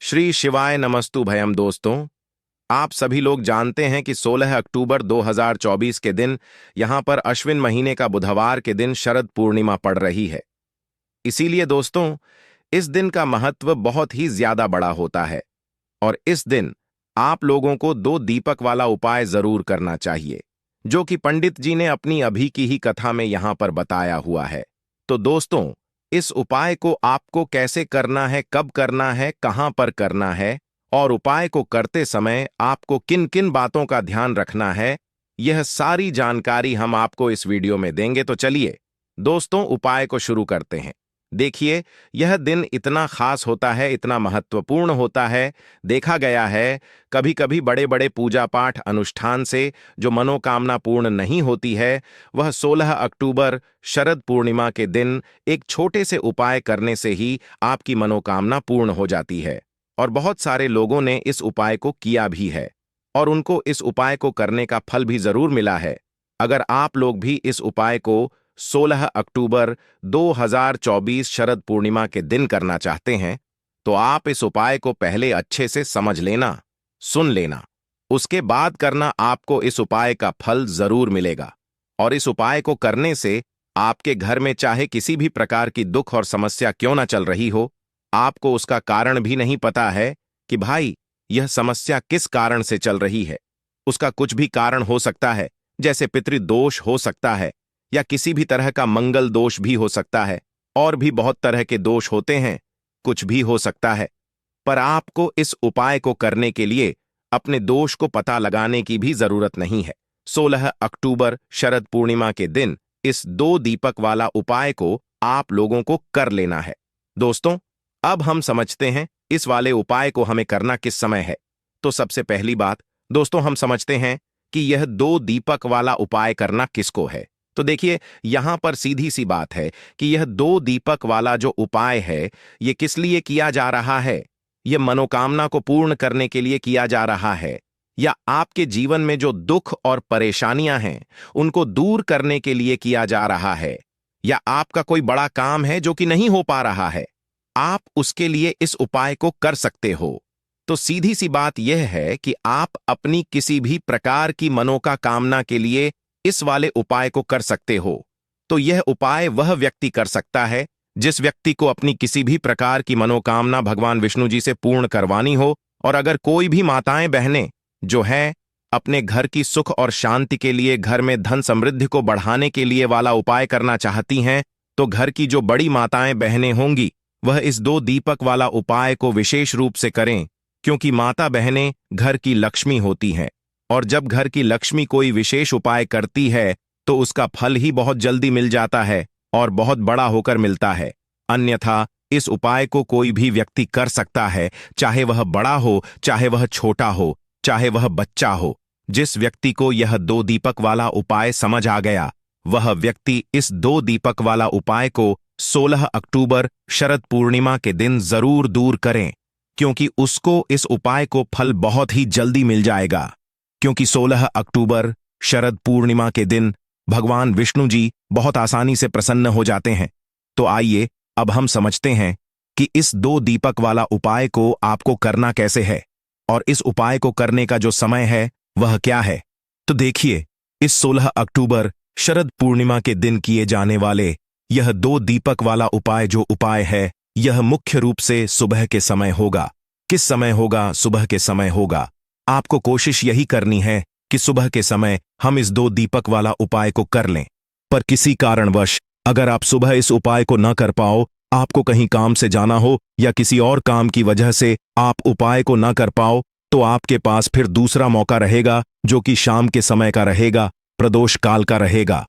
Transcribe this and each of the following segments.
श्री शिवाय नमस्तु भयम दोस्तों। आप सभी लोग जानते हैं कि 16 अक्टूबर 2024 के दिन यहां पर अश्विन महीने का बुधवार के दिन शरद पूर्णिमा पड़ रही है। इसीलिए दोस्तों, इस दिन का महत्व बहुत ही ज्यादा बड़ा होता है और इस दिन आप लोगों को 2 दीपक वाला उपाय जरूर करना चाहिए, जो कि पंडित जी ने अपनी अभी की ही कथा में यहां पर बताया हुआ है। तो दोस्तों, इस उपाय को आपको कैसे करना है, कब करना है, कहां पर करना है और उपाय को करते समय आपको किन किन बातों का ध्यान रखना है, यह सारी जानकारी हम आपको इस वीडियो में देंगे। तो चलिए दोस्तों, उपाय को शुरू करते हैं। देखिए, यह दिन इतना खास होता है, इतना महत्वपूर्ण होता है। देखा गया है कभी कभी बड़े बड़े पूजा पाठ अनुष्ठान से जो मनोकामना पूर्ण नहीं होती है, वह 16 अक्टूबर शरद पूर्णिमा के दिन एक छोटे से उपाय करने से ही आपकी मनोकामना पूर्ण हो जाती है। और बहुत सारे लोगों ने इस उपाय को किया भी है और उनको इस उपाय को करने का फल भी जरूर मिला है। अगर आप लोग भी इस उपाय को 16 अक्टूबर 2024 शरद पूर्णिमा के दिन करना चाहते हैं, तो आप इस उपाय को पहले अच्छे से समझ लेना, सुन लेना, उसके बाद करना। आपको इस उपाय का फल जरूर मिलेगा और इस उपाय को करने से आपके घर में चाहे किसी भी प्रकार की दुख और समस्या क्यों ना चल रही हो, आपको उसका कारण भी नहीं पता है कि भाई यह समस्या किस कारण से चल रही है। उसका कुछ भी कारण हो सकता है, जैसे पितृदोष हो सकता है या किसी भी तरह का मंगल दोष भी हो सकता है, और भी बहुत तरह के दोष होते हैं, कुछ भी हो सकता है। पर आपको इस उपाय को करने के लिए अपने दोष को पता लगाने की भी जरूरत नहीं है। 16 अक्टूबर शरद पूर्णिमा के दिन इस 2 दीपक वाला उपाय को आप लोगों को कर लेना है। दोस्तों, अब हम समझते हैं इस वाले उपाय को हमें करना किस समय है। तो सबसे पहली बात दोस्तों, हम समझते हैं कि यह 2 दीपक वाला उपाय करना किसको है। तो देखिए, यहां पर सीधी सी बात है कि यह 2 दीपक वाला जो उपाय है, यह किस लिए किया जा रहा है। यह मनोकामना को पूर्ण करने के लिए किया जा रहा है, या आपके जीवन में जो दुख और परेशानियां हैं उनको दूर करने के लिए किया जा रहा है, या आपका कोई बड़ा काम है जो कि नहीं हो पा रहा है, आप उसके लिए इस उपाय को कर सकते हो। तो सीधी सी बात यह है कि आप अपनी किसी भी प्रकार की मनोकामना के लिए इस वाले उपाय को कर सकते हो। तो यह उपाय वह व्यक्ति कर सकता है जिस व्यक्ति को अपनी किसी भी प्रकार की मनोकामना भगवान विष्णु जी से पूर्ण करवानी हो। और अगर कोई भी माताएं बहनें जो हैं अपने घर की सुख और शांति के लिए, घर में धन समृद्धि को बढ़ाने के लिए वाला उपाय करना चाहती हैं, तो घर की जो बड़ी माताएं बहनें होंगी वह इस 2 दीपक वाला उपाय को विशेष रूप से करें, क्योंकि माता बहनें घर की लक्ष्मी होती हैं और जब घर की लक्ष्मी कोई विशेष उपाय करती है तो उसका फल ही बहुत जल्दी मिल जाता है और बहुत बड़ा होकर मिलता है। अन्यथा इस उपाय को कोई भी व्यक्ति कर सकता है, चाहे वह बड़ा हो, चाहे वह छोटा हो, चाहे वह बच्चा हो। जिस व्यक्ति को यह 2 दीपक वाला उपाय समझ आ गया, वह व्यक्ति इस 2 दीपक वाला उपाय को 16 अक्टूबर शरद पूर्णिमा के दिन जरूर दूर करें, क्योंकि उसको इस उपाय को फल बहुत ही जल्दी मिल जाएगा। क्योंकि 16 अक्टूबर शरद पूर्णिमा के दिन भगवान विष्णु जी बहुत आसानी से प्रसन्न हो जाते हैं। तो आइए अब हम समझते हैं कि इस 2 दीपक वाला उपाय को आपको करना कैसे है और इस उपाय को करने का जो समय है वह क्या है। तो देखिए, इस 16 अक्टूबर शरद पूर्णिमा के दिन किए जाने वाले यह 2 दीपक वाला उपाय जो उपाय है, यह मुख्य रूप से सुबह के समय होगा। किस समय होगा? सुबह के समय होगा। आपको कोशिश यही करनी है कि सुबह के समय हम इस 2 दीपक वाला उपाय को कर लें। पर किसी कारणवश अगर आप सुबह इस उपाय को न कर पाओ, आपको कहीं काम से जाना हो या किसी और काम की वजह से आप उपाय को न कर पाओ, तो आपके पास फिर दूसरा मौका रहेगा, जो कि शाम के समय का रहेगा, प्रदोष काल का रहेगा।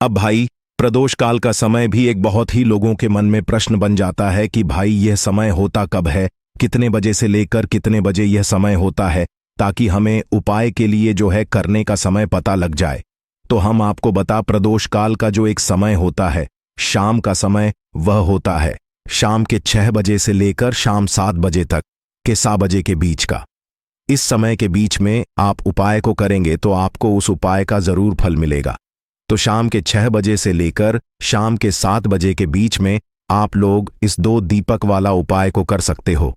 अब भाई, प्रदोष काल का समय भी एक बहुत ही लोगों के मन में प्रश्न बन जाता है कि भाई यह समय होता कब है, कितने बजे से लेकर कितने बजे यह समय होता है, ताकि हमें उपाय के लिए जो है करने का समय पता लग जाए। तो हम आपको बता, प्रदोष काल का जो एक समय होता है, शाम का समय, वह होता है शाम के 6 बजे से लेकर शाम 7 बजे तक के 7 बजे के बीच का। इस समय के बीच में आप उपाय को करेंगे तो आपको उस उपाय का जरूर फल मिलेगा। तो शाम के 6 बजे से लेकर शाम के 7 बजे के बीच में आप लोग इस 2 दीपक वाला उपाय को कर सकते हो।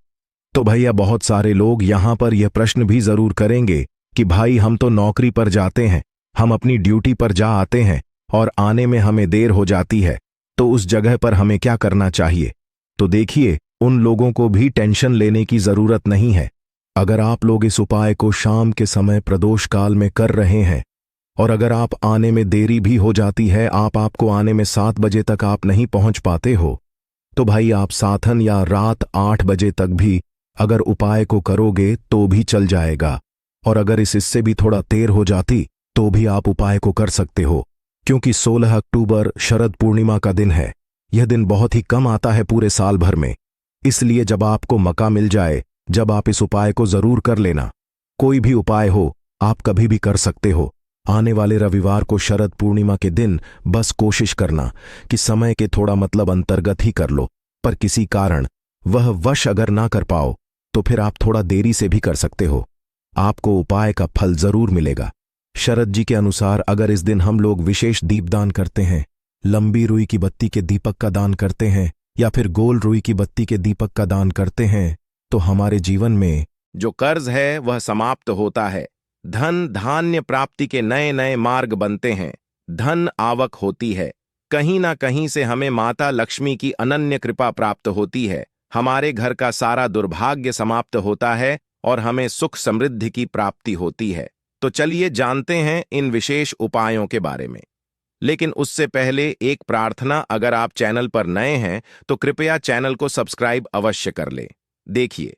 तो भैया बहुत सारे लोग यहाँ पर यह प्रश्न भी जरूर करेंगे कि भाई हम तो नौकरी पर जाते हैं, हम अपनी ड्यूटी पर जा आते हैं और आने में हमें देर हो जाती है, तो उस जगह पर हमें क्या करना चाहिए। तो देखिए, उन लोगों को भी टेंशन लेने की जरूरत नहीं है। अगर आप लोग इस उपाय को शाम के समय प्रदोष काल में कर रहे हैं और अगर आप आने में देरी भी हो जाती है, आपको आने में 7 बजे तक आप नहीं पहुंच पाते हो, तो भाई आप साथन या रात 8 बजे तक भी अगर उपाय को करोगे तो भी चल जाएगा। और अगर इससे भी थोड़ा देर हो जाती तो भी आप उपाय को कर सकते हो, क्योंकि 16 अक्टूबर शरद पूर्णिमा का दिन है। यह दिन बहुत ही कम आता है पूरे साल भर में, इसलिए जब आपको मौका मिल जाए, जब आप इस उपाय को जरूर कर लेना। कोई भी उपाय हो, आप कभी भी कर सकते हो। आने वाले रविवार को शरद पूर्णिमा के दिन बस कोशिश करना कि समय के थोड़ा मतलब अंतर्गत ही कर लो, पर किसी कारण वह वश अगर ना कर पाओ तो फिर आप थोड़ा देरी से भी कर सकते हो। आपको उपाय का फल जरूर मिलेगा। शरद जी के अनुसार अगर इस दिन हम लोग विशेष दीपदान करते हैं, लंबी रुई की बत्ती के दीपक का दान करते हैं या फिर गोल रुई की बत्ती के दीपक का दान करते हैं, तो हमारे जीवन में जो कर्ज है वह समाप्त होता है, धन धान्य प्राप्ति के नए नए मार्ग बनते हैं, धन आवक होती है, कहीं ना कहीं से हमें माता लक्ष्मी की अनन्य कृपा प्राप्त होती है, हमारे घर का सारा दुर्भाग्य समाप्त होता है और हमें सुख समृद्धि की प्राप्ति होती है। तो चलिए जानते हैं इन विशेष उपायों के बारे में। लेकिन उससे पहले एक प्रार्थना, अगर आप चैनल पर नए हैं तो कृपया चैनल को सब्सक्राइब अवश्य कर ले। देखिए,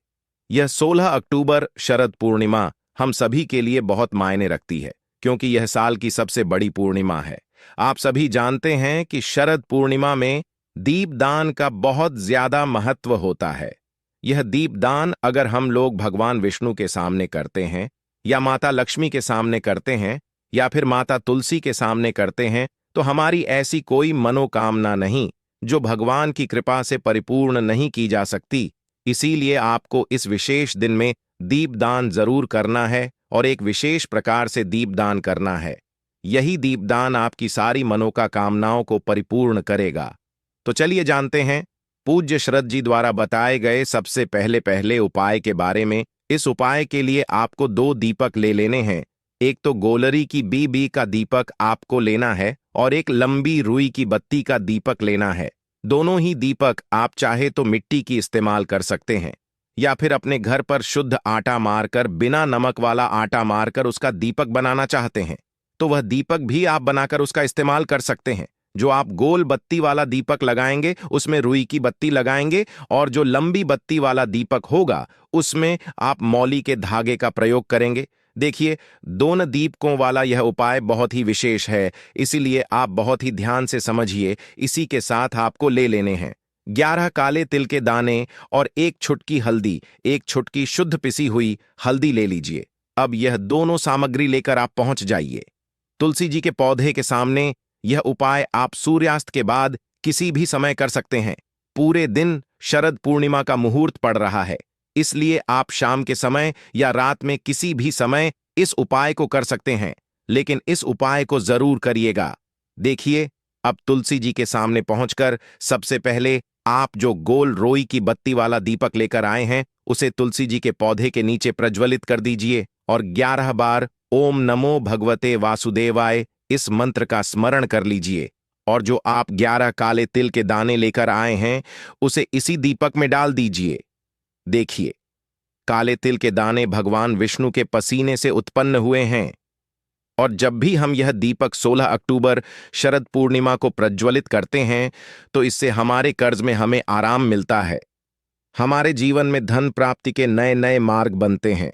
यह 16 अक्टूबर शरद पूर्णिमा हम सभी के लिए बहुत मायने रखती है, क्योंकि यह साल की सबसे बड़ी पूर्णिमा है। आप सभी जानते हैं कि शरद पूर्णिमा में दीपदान का बहुत ज्यादा महत्व होता है। यह दीपदान अगर हम लोग भगवान विष्णु के सामने करते हैं या माता लक्ष्मी के सामने करते हैं या फिर माता तुलसी के सामने करते हैं, तो हमारी ऐसी कोई मनोकामना नहीं जो भगवान की कृपा से परिपूर्ण नहीं की जा सकती। इसीलिए आपको इस विशेष दिन में दीपदान जरूर करना है और एक विशेष प्रकार से दीपदान करना है। यही दीपदान आपकी सारी मनोकामनाओं को परिपूर्ण करेगा। तो चलिए जानते हैं पूज्य शरद जी द्वारा बताए गए सबसे पहले उपाय के बारे में। इस उपाय के लिए आपको 2 दीपक ले लेने हैं। एक तो गोलरी की बीबी का दीपक आपको लेना है और एक लंबी रुई की बत्ती का दीपक लेना है। दोनों ही दीपक आप चाहे तो मिट्टी की इस्तेमाल कर सकते हैं या फिर अपने घर पर शुद्ध आटा मारकर, बिना नमक वाला आटा मारकर उसका दीपक बनाना चाहते हैं तो वह दीपक भी आप बनाकर उसका इस्तेमाल कर सकते हैं। जो आप गोल बत्ती वाला दीपक लगाएंगे उसमें रुई की बत्ती लगाएंगे और जो लंबी बत्ती वाला दीपक होगा उसमें आप मौली के धागे का प्रयोग करेंगे। देखिए, दोनों दीपकों वाला यह उपाय बहुत ही विशेष है, इसीलिए आप बहुत ही ध्यान से समझिए। इसी के साथ आपको ले लेने हैं 11 काले तिल के दाने और 1 छुटकी हल्दी, 1 छुटकी शुद्ध पिसी हुई हल्दी ले लीजिए। अब यह दोनों सामग्री लेकर आप पहुंच जाइए तुलसी जी के पौधे के सामने। यह उपाय आप सूर्यास्त के बाद किसी भी समय कर सकते हैं। पूरे दिन शरद पूर्णिमा का मुहूर्त पड़ रहा है, इसलिए आप शाम के समय या रात में किसी भी समय इस उपाय को कर सकते हैं, लेकिन इस उपाय को जरूर करिएगा। देखिए, अब तुलसी जी के सामने पहुंचकर सबसे पहले आप जो गोल रोई की बत्ती वाला दीपक लेकर आए हैं उसे तुलसी जी के पौधे के नीचे प्रज्वलित कर दीजिए और 11 बार ओम नमो भगवते वासुदेवाय इस मंत्र का स्मरण कर लीजिए। और जो आप 11 काले तिल के दाने लेकर आए हैं उसे इसी दीपक में डाल दीजिए। देखिए, काले तिल के दाने भगवान विष्णु के पसीने से उत्पन्न हुए हैं और जब भी हम यह दीपक 16 अक्टूबर शरद पूर्णिमा को प्रज्वलित करते हैं तो इससे हमारे कर्ज में हमें आराम मिलता है, हमारे जीवन में धन प्राप्ति के नए नए मार्ग बनते हैं।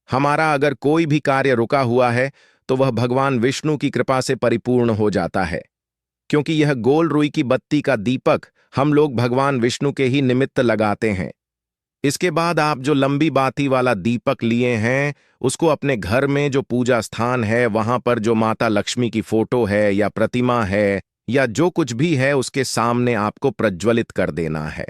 हमारा अगर कोई भी कार्य रुका हुआ है तो वह भगवान विष्णु की कृपा से परिपूर्ण हो जाता है, क्योंकि यह गोल रुई की बत्ती का दीपक हम लोग भगवान विष्णु के ही निमित्त लगाते हैं। इसके बाद आप जो लंबी बाती वाला दीपक लिए हैं उसको अपने घर में जो पूजा स्थान है वहां पर जो माता लक्ष्मी की फोटो है या प्रतिमा है या जो कुछ भी है उसके सामने आपको प्रज्वलित कर देना है।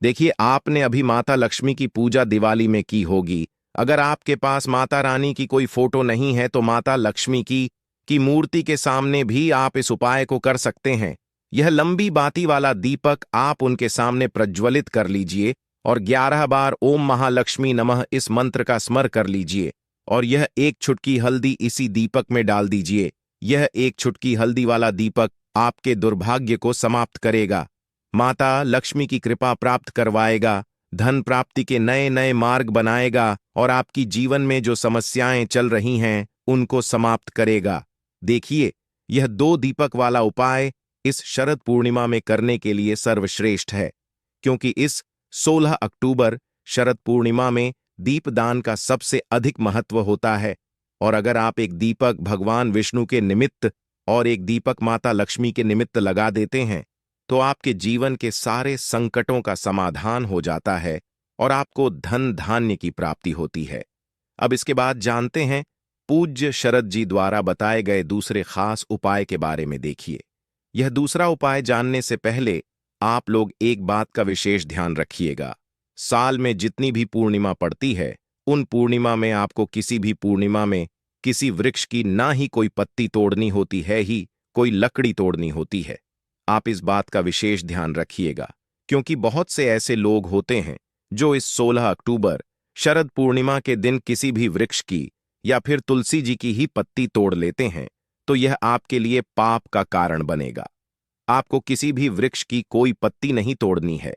देखिए, आपने अभी माता लक्ष्मी की पूजा दिवाली में की होगी। अगर आपके पास माता रानी की कोई फोटो नहीं है तो माता लक्ष्मी की मूर्ति के सामने भी आप इस उपाय को कर सकते हैं। यह लंबी बाती वाला दीपक आप उनके सामने प्रज्वलित कर लीजिए और 11 बार ओम महालक्ष्मी नमः इस मंत्र का स्मर कर लीजिए और यह एक चुटकी हल्दी इसी दीपक में डाल दीजिए। यह एक चुटकी हल्दी वाला दीपक आपके दुर्भाग्य को समाप्त करेगा, माता लक्ष्मी की कृपा प्राप्त करवाएगा, धन प्राप्ति के नए नए मार्ग बनाएगा और आपकी जीवन में जो समस्याएं चल रही हैं उनको समाप्त करेगा। देखिए, यह 2 दीपक वाला उपाय इस शरद पूर्णिमा में करने के लिए सर्वश्रेष्ठ है, क्योंकि इस 16 अक्टूबर शरद पूर्णिमा में दीपदान का सबसे अधिक महत्व होता है। और अगर आप एक दीपक भगवान विष्णु के निमित्त और एक दीपक माता लक्ष्मी के निमित्त लगा देते हैं तो आपके जीवन के सारे संकटों का समाधान हो जाता है और आपको धन धान्य की प्राप्ति होती है। अब इसके बाद जानते हैं पूज्य शरद जी द्वारा बताए गए दूसरे खास उपाय के बारे में। देखिए, यह दूसरा उपाय जानने से पहले आप लोग एक बात का विशेष ध्यान रखिएगा। साल में जितनी भी पूर्णिमा पड़ती है, उन पूर्णिमा में आपको किसी भी पूर्णिमा में किसी वृक्ष की ना ही कोई पत्ती तोड़नी होती है ही कोई लकड़ी तोड़नी होती है। आप इस बात का विशेष ध्यान रखिएगा, क्योंकि बहुत से ऐसे लोग होते हैं जो इस 16 अक्टूबर शरद पूर्णिमा के दिन किसी भी वृक्ष की या फिर तुलसी जी की ही पत्ती तोड़ लेते हैं, तो यह आपके लिए पाप का कारण बनेगा। आपको किसी भी वृक्ष की कोई पत्ती नहीं तोड़नी है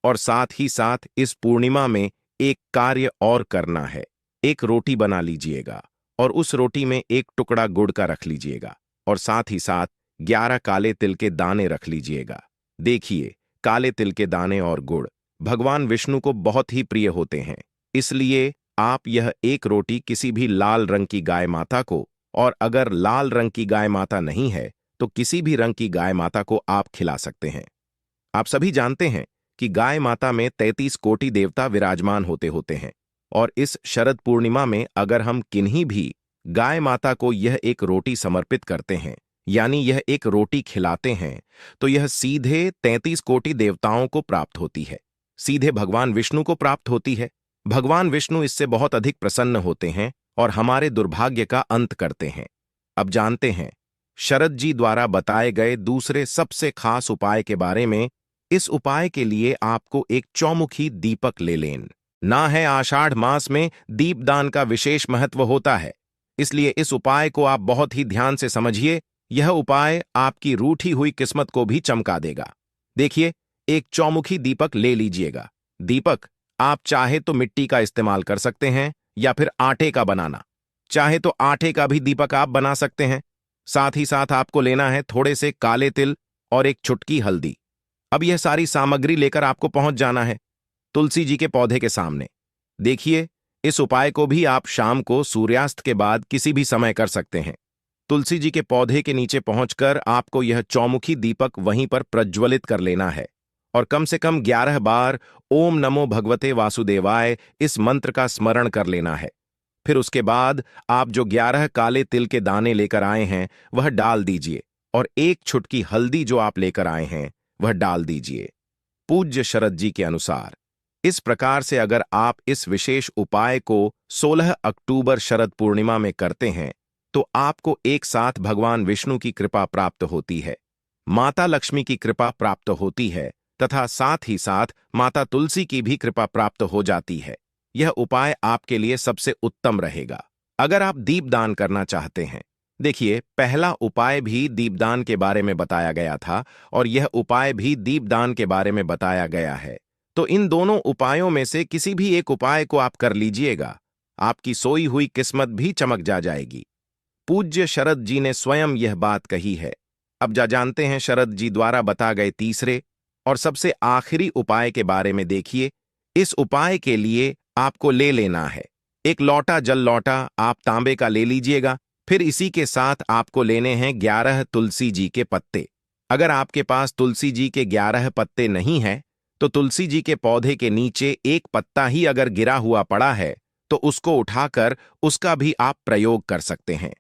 और साथ ही साथ इस पूर्णिमा में एक कार्य और करना है। एक रोटी बना लीजिएगा और उस रोटी में एक टुकड़ा गुड़ का रख लीजिएगा और साथ ही साथ 11 काले तिल के दाने रख लीजिएगा। देखिए, काले तिल के दाने और गुड़ भगवान विष्णु को बहुत ही प्रिय होते हैं, इसलिए आप यह एक रोटी किसी भी लाल रंग की गाय माता को, और अगर लाल रंग की गाय माता नहीं है तो किसी भी रंग की गाय माता को आप खिला सकते हैं। आप सभी जानते हैं कि गाय माता में 33 कोटि देवता विराजमान होते हैं और इस शरद पूर्णिमा में अगर हम किन्हीं भी गाय माता को यह एक रोटी समर्पित करते हैं, यानी यह एक रोटी खिलाते हैं, तो यह सीधे 33 कोटि देवताओं को प्राप्त होती है, सीधे भगवान विष्णु को प्राप्त होती है। भगवान विष्णु इससे बहुत अधिक प्रसन्न होते हैं और हमारे दुर्भाग्य का अंत करते हैं। अब जानते हैं शरद जी द्वारा बताए गए दूसरे सबसे खास उपाय के बारे में। इस उपाय के लिए आपको एक चौमुखी दीपक ले लें। ना है आषाढ़ मास में दीपदान का विशेष महत्व होता है, इसलिए इस उपाय को आप बहुत ही ध्यान से समझिए। यह उपाय आपकी रूठी हुई किस्मत को भी चमका देगा। देखिए, एक चौमुखी दीपक ले लीजिएगा। दीपक आप चाहे तो मिट्टी का इस्तेमाल कर सकते हैं या फिर आटे का बनाना चाहे तो आटे का भी दीपक आप बना सकते हैं। साथ ही साथ आपको लेना है थोड़े से काले तिल और एक चुटकी हल्दी। अब यह सारी सामग्री लेकर आपको पहुंच जाना है तुलसी जी के पौधे के सामने। देखिए, इस उपाय को भी आप शाम को सूर्यास्त के बाद किसी भी समय कर सकते हैं। तुलसी जी के पौधे के नीचे पहुंचकर आपको यह चौमुखी दीपक वहीं पर प्रज्वलित कर लेना है और कम से कम 11 बार ओम नमो भगवते वासुदेवाय इस मंत्र का स्मरण कर लेना है। फिर उसके बाद आप जो 11 काले तिल के दाने लेकर आए हैं वह डाल दीजिए और एक चुटकी हल्दी जो आप लेकर आए हैं वह डाल दीजिए पूज्य शरद जी के अनुसार। इस प्रकार से अगर आप इस विशेष उपाय को 16 अक्टूबर शरद पूर्णिमा में करते हैं तो आपको एक साथ भगवान विष्णु की कृपा प्राप्त होती है, माता लक्ष्मी की कृपा प्राप्त होती है तथा साथ ही साथ माता तुलसी की भी कृपा प्राप्त हो जाती है। यह उपाय आपके लिए सबसे उत्तम रहेगा अगर आप दीपदान करना चाहते हैं। देखिए, पहला उपाय भी दीपदान के बारे में बताया गया था और यह उपाय भी दीपदान के बारे में बताया गया है, तो इन दोनों उपायों में से किसी भी एक उपाय को आप कर लीजिएगा, आपकी सोई हुई किस्मत भी चमक जाएगी। पूज्य शरद जी ने स्वयं यह बात कही है। अब जानते हैं शरद जी द्वारा बता गए तीसरे और सबसे आखिरी उपाय के बारे में। देखिए, इस उपाय के लिए आपको ले लेना है एक लौटा जल लौटा आप तांबे का ले लीजिएगा। फिर इसी के साथ आपको लेने हैं 11 तुलसी जी के पत्ते। अगर आपके पास तुलसी जी के 11 पत्ते नहीं हैं तो तुलसी जी के पौधे के नीचे एक पत्ता ही अगर गिरा हुआ पड़ा है तो उसको उठाकर उसका भी आप प्रयोग कर सकते हैं।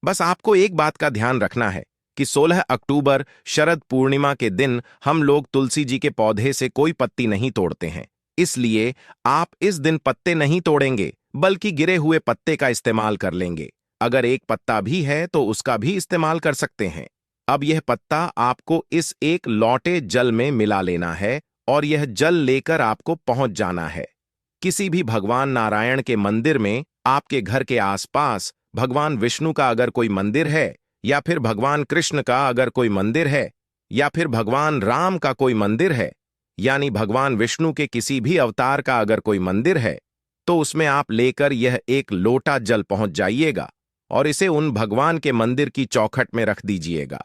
बस आपको एक बात का ध्यान रखना है कि 16 अक्टूबर शरद पूर्णिमा के दिन हम लोग तुलसी जी के पौधे से कोई पत्ती नहीं तोड़ते हैं, इसलिए आप इस दिन पत्ते नहीं तोड़ेंगे बल्कि गिरे हुए पत्ते का इस्तेमाल कर लेंगे। अगर एक पत्ता भी है तो उसका भी इस्तेमाल कर सकते हैं। अब यह पत्ता आपको इस एक लौटे जल में मिला लेना है और यह जल लेकर आपको पहुंच जाना है। किसी भी भगवान नारायण के मंदिर में, आपके घर के आसपास भगवान विष्णु का अगर कोई मंदिर है, या फिर भगवान कृष्ण का अगर कोई मंदिर है, या फिर भगवान राम का कोई मंदिर है, यानी भगवान विष्णु के किसी भी अवतार का अगर कोई मंदिर है, तो उसमें आप लेकर यह एक लोटा जल पहुंच जाइएगा और इसे उन भगवान के मंदिर की चौखट में रख दीजिएगा।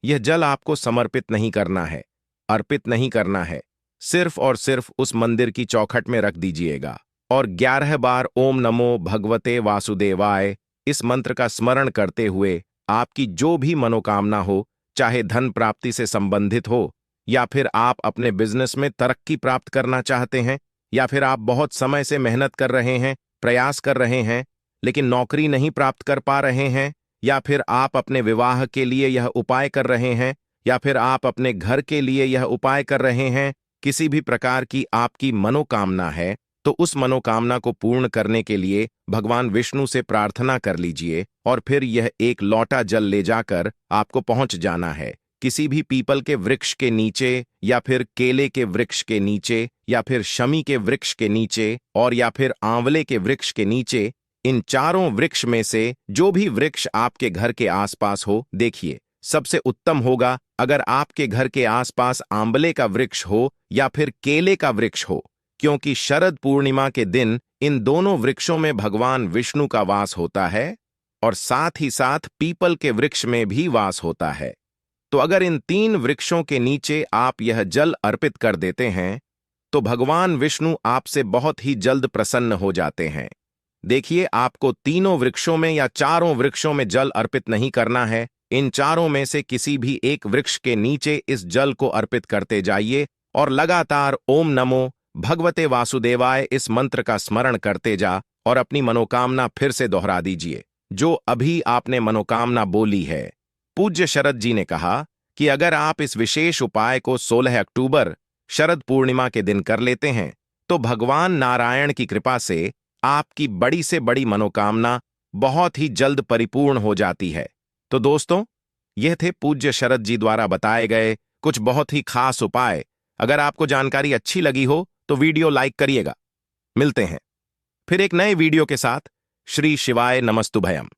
यह जल आपको समर्पित नहीं करना है, अर्पित नहीं करना है, सिर्फ और सिर्फ उस मंदिर की चौखट में रख दीजिएगा और 11 बार ओम नमो भगवते वासुदेवाय इस मंत्र का स्मरण करते हुए आपकी जो भी मनोकामना हो, चाहे धन प्राप्ति से संबंधित हो, या फिर आप अपने बिजनेस में तरक्की प्राप्त करना चाहते हैं, या फिर आप बहुत समय से मेहनत कर रहे हैं, प्रयास कर रहे हैं, लेकिन नौकरी नहीं प्राप्त कर पा रहे हैं, या फिर आप अपने विवाह के लिए यह उपाय कर रहे हैं, या फिर आप अपने घर के लिए यह उपाय कर रहे हैं, किसी भी प्रकार की आपकी मनोकामना है, तो उस मनोकामना को पूर्ण करने के लिए भगवान विष्णु से प्रार्थना कर लीजिए और फिर यह एक लोटा जल ले जाकर आपको पहुंच जाना है। किसी भी पीपल के वृक्ष के नीचे, या फिर केले के वृक्ष के नीचे, या फिर शमी के वृक्ष के नीचे, और या फिर आंवले के वृक्ष के नीचे, इन चारों वृक्ष में से जो भी वृक्ष आपके घर के आसपास हो, देखिए सबसे उत्तम होगा अगर आपके घर के आसपास आंवले का वृक्ष हो या फिर केले का वृक्ष हो, क्योंकि शरद पूर्णिमा के दिन इन दोनों वृक्षों में भगवान विष्णु का वास होता है और साथ ही साथ पीपल के वृक्ष में भी वास होता है। तो अगर इन 3 वृक्षों के नीचे आप यह जल अर्पित कर देते हैं, तो भगवान विष्णु आपसे बहुत ही जल्द प्रसन्न हो जाते हैं। देखिए, आपको तीनों वृक्षों में या चारों वृक्षों में जल अर्पित नहीं करना है। इन चारों में से किसी भी एक वृक्ष के नीचे इस जल को अर्पित करते जाइए और लगातार ओम नमो भगवते वासुदेवाय इस मंत्र का स्मरण करते जा और अपनी मनोकामना फिर से दोहरा दीजिए, जो अभी आपने मनोकामना बोली है। पूज्य शरद जी ने कहा कि अगर आप इस विशेष उपाय को 16 अक्टूबर शरद पूर्णिमा के दिन कर लेते हैं, तो भगवान नारायण की कृपा से आपकी बड़ी से बड़ी मनोकामना बहुत ही जल्द परिपूर्ण हो जाती है। तो दोस्तों, यह थे पूज्य शरद जी द्वारा बताए गए कुछ बहुत ही खास उपाय। अगर आपको जानकारी अच्छी लगी हो तो वीडियो लाइक करिएगा। मिलते हैं फिर एक नए वीडियो के साथ। श्री शिवाय नमस्तुभयम।